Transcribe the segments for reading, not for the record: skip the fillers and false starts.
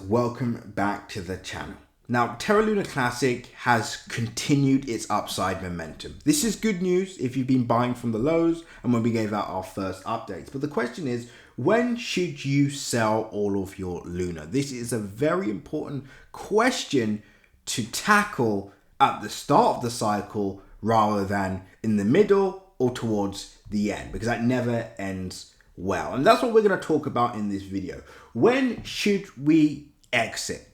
welcome back to the channel. Now, terralunaclassic has continued its upside momentum. This is good news if you've been buying from the lows and when we gave out our first updates. But the question is, when should you sell all of your Luna? This is a very important question to tackle at the start of the cycle rather than in the middle or towards the end, because that never ends well. And that's what we're going to talk about in this video. When should we exit?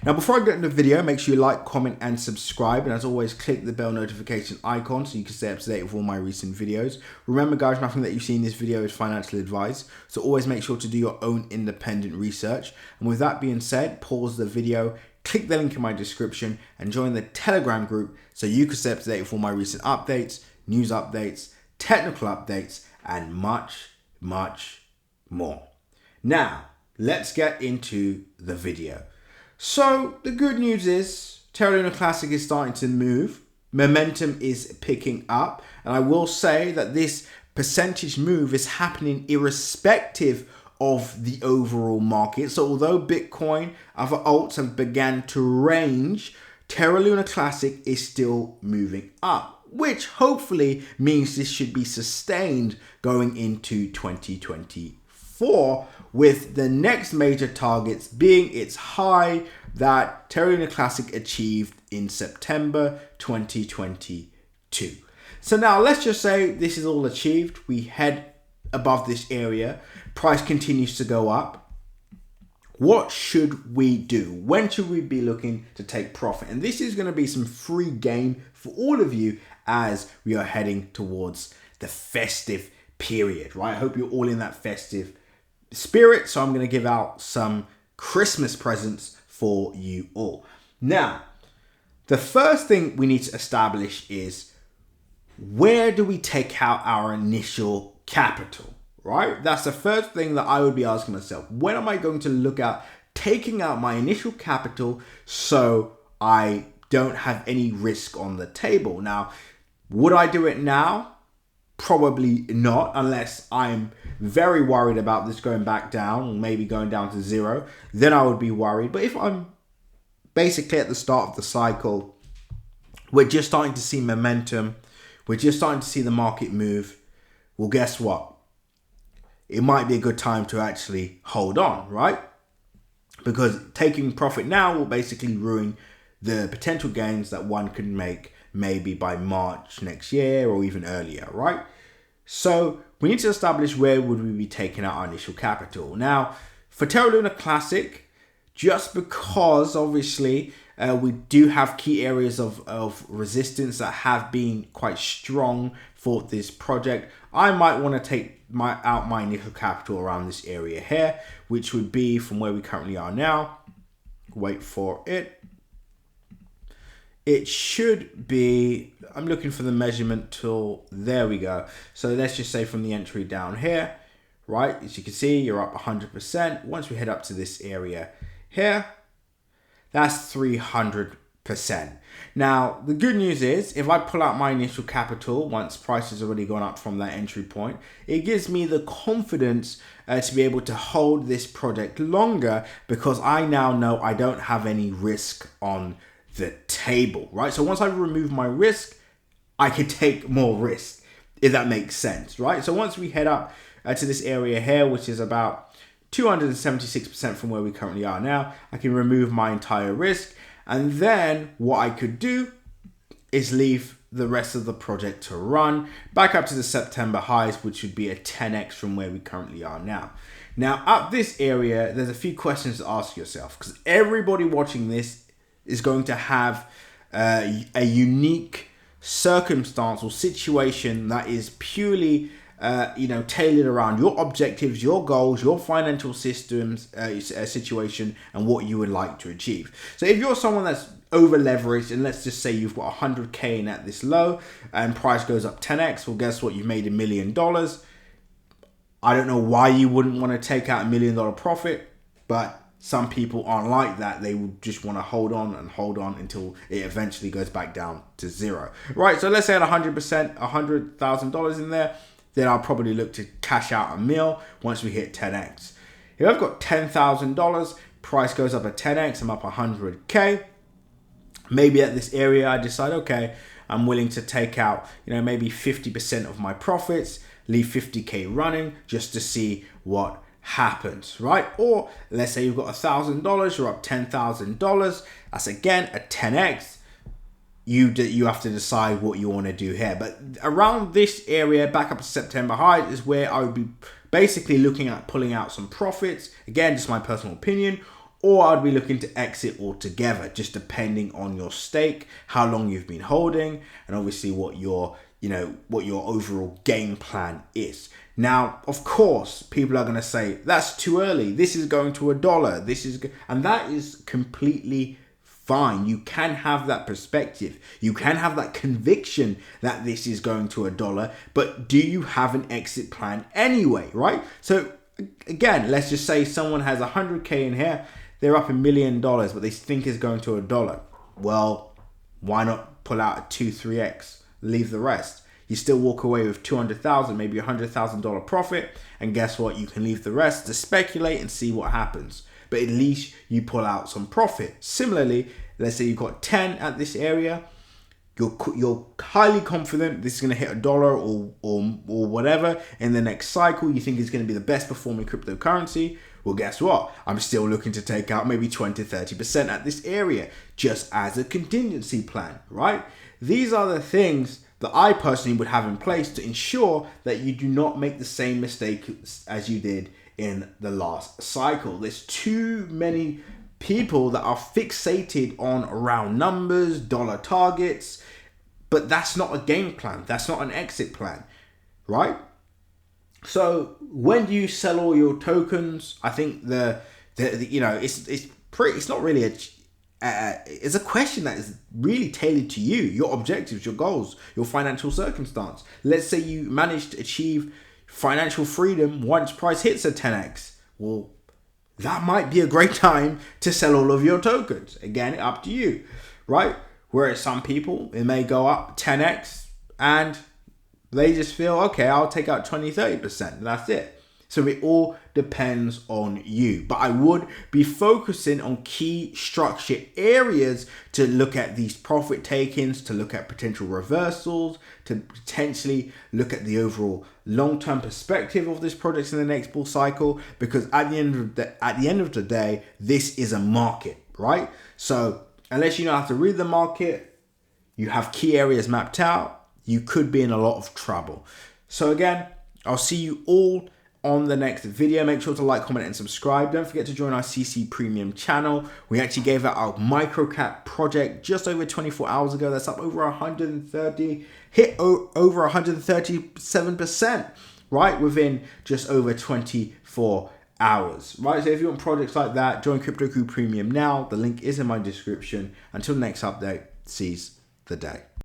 Now, before I get into the video, make sure you like, comment, and subscribe. And as always, click the bell notification icon so you can stay up to date with all my recent videos. Remember, guys, nothing that you see in this video is financial advice. So always make sure to do your own independent research. And with that being said, pause the video, click the link in my description, and join the Telegram group so you can stay up to date with all my recent updates, news updates, technical updates, and much more. Now, let's get into the video. So the good news is terralunaclassic is starting to move. Momentum is picking up. And I will say that this percentage move is happening irrespective of the overall market. So although Bitcoin, other alts have began to range, terralunaclassic is still moving up, which hopefully means this should be sustained going into 2024, with the next major targets being its high that terralunaclassic achieved in September 2022. So now let's just say this is all achieved. We head above this area. Price continues to go up. What should we do? When should we be looking to take profit? And this is going to be some free game for all of you as we are heading towards the festive period, right? I hope you're all in that festive spirit. So I'm going to give out some Christmas presents for you all. Now, the first thing we need to establish is, where do we take out our initial capital, right? That's the first thing that I would be asking myself. When am I going to look at taking out my initial capital so I don't have any risk on the table? Now, would I do it now? Probably not, unless I'm very worried about this going back down, or maybe going down to zero. Then I would be worried. But if I'm basically at the start of the cycle, we're just starting to see momentum, we're just starting to see the market move, well, guess what? It might be a good time to actually hold on, right? Because taking profit now will basically ruin the potential gains that one could make maybe by March next year or even earlier, right? So we need to establish where would we be taking out our initial capital. Now, for terralunaclassic, just because obviously we do have key areas of resistance that have been quite strong for this project, I might want to take out my initial capital around this area here, which would be from where we currently are now. Wait for it. It should be, I'm looking for the measurement tool. There we go. So let's just say from the entry down here, right? As you can see, you're up 100%. Once we head up to this area here, that's 300%. Now, the good news is, if I pull out my initial capital, once price has already gone up from that entry point, it gives me the confidence to be able to hold this project longer, because I now know I don't have any risk on the table, right? So once I remove my risk, I can take more risk, if that makes sense, right? So once we head up to this area here, which is about 276% from where we currently are now, I can remove my entire risk. And then what I could do is leave the rest of the project to run back up to the September highs, which would be a 10x from where we currently are now. Now, at this area, there's a few questions to ask yourself, because everybody watching this is going to have a unique circumstance or situation that is purely tailored around your objectives, your goals, your financial systems situation, and what you would like to achieve. So if you're someone that's over leveraged, and let's just say you've got 100K in at this low and price goes up 10x, well, guess what? You've made $1 million. I don't know why you wouldn't want to take out $1 million profit, but some people aren't like that. They will just want to hold on until it eventually goes back down to zero, right? So let's say at 100%, $100,000 in there, then I'll probably look to cash out $1 million once we hit 10x. If I've got $10,000, price goes up at 10x, I'm up 100k. Maybe at this area, I decide, okay, I'm willing to take out, maybe 50% of my profits, leave 50k running just to see what happens, right? Or let's say you've got $1,000, you're up $10,000. That's again a 10x. You have to decide what you want to do here. But around this area, back up to September high, is where I would be basically looking at pulling out some profits. Again, just my personal opinion. Or I'd be looking to exit altogether, just depending on your stake, how long you've been holding, and obviously what your overall game plan is. Now, of course, people are going to say, that's too early. This is going to $1. And that is completely fine. You can have that perspective. You can have that conviction that this is going to $1, but do you have an exit plan anyway, right? So again, let's just say someone has 100k in here. They're up $1 million, but they think it's going to $1. Well, why not pull out a 2-3x, leave the rest? You still walk away with 200,000, maybe $100,000 profit, and guess what? You can leave the rest to speculate and see what happens. But at least you pull out some profit. Similarly, let's say you've got 10 at this area. You're highly confident this is going to hit $1 or whatever in the next cycle. You think it's going to be the best performing cryptocurrency. Well, guess what? I'm still looking to take out maybe 20-30% at this area just as a contingency plan, right? These are the things that I personally would have in place to ensure that you do not make the same mistake as you did in the last cycle. There's too many people that are fixated on round numbers, dollar targets, but that's not a game plan. That's not an exit plan, right? So when do you sell all your tokens? I think it's not really it's a question that is really tailored to you, your objectives, your goals, your financial circumstance. Let's say you manage to achieve financial freedom once price hits a 10x. Well, that might be a great time to sell all of your tokens. Again, up to you, right? Whereas some people, it may go up 10x and they just feel, okay, I'll take out 20-30%. That's it. So it all depends on you. But I would be focusing on key structure areas to look at these profit takings, to look at potential reversals, to potentially look at the overall long-term perspective of this project in the next bull cycle. Because at the end of the day, this is a market, right? So unless you know how to read the market, you have key areas mapped out, you could be in a lot of trouble. So again, I'll see you all on the next video. Make sure to like, comment, and subscribe. Don't forget to join our CC Premium channel. We actually gave out our microcap project just over 24 hours ago. That's up over 137%, right? Within just over 24 hours, right? So if you want projects like that, join Crypto Crew Premium now. The link is in my description. Until next update, seize the day.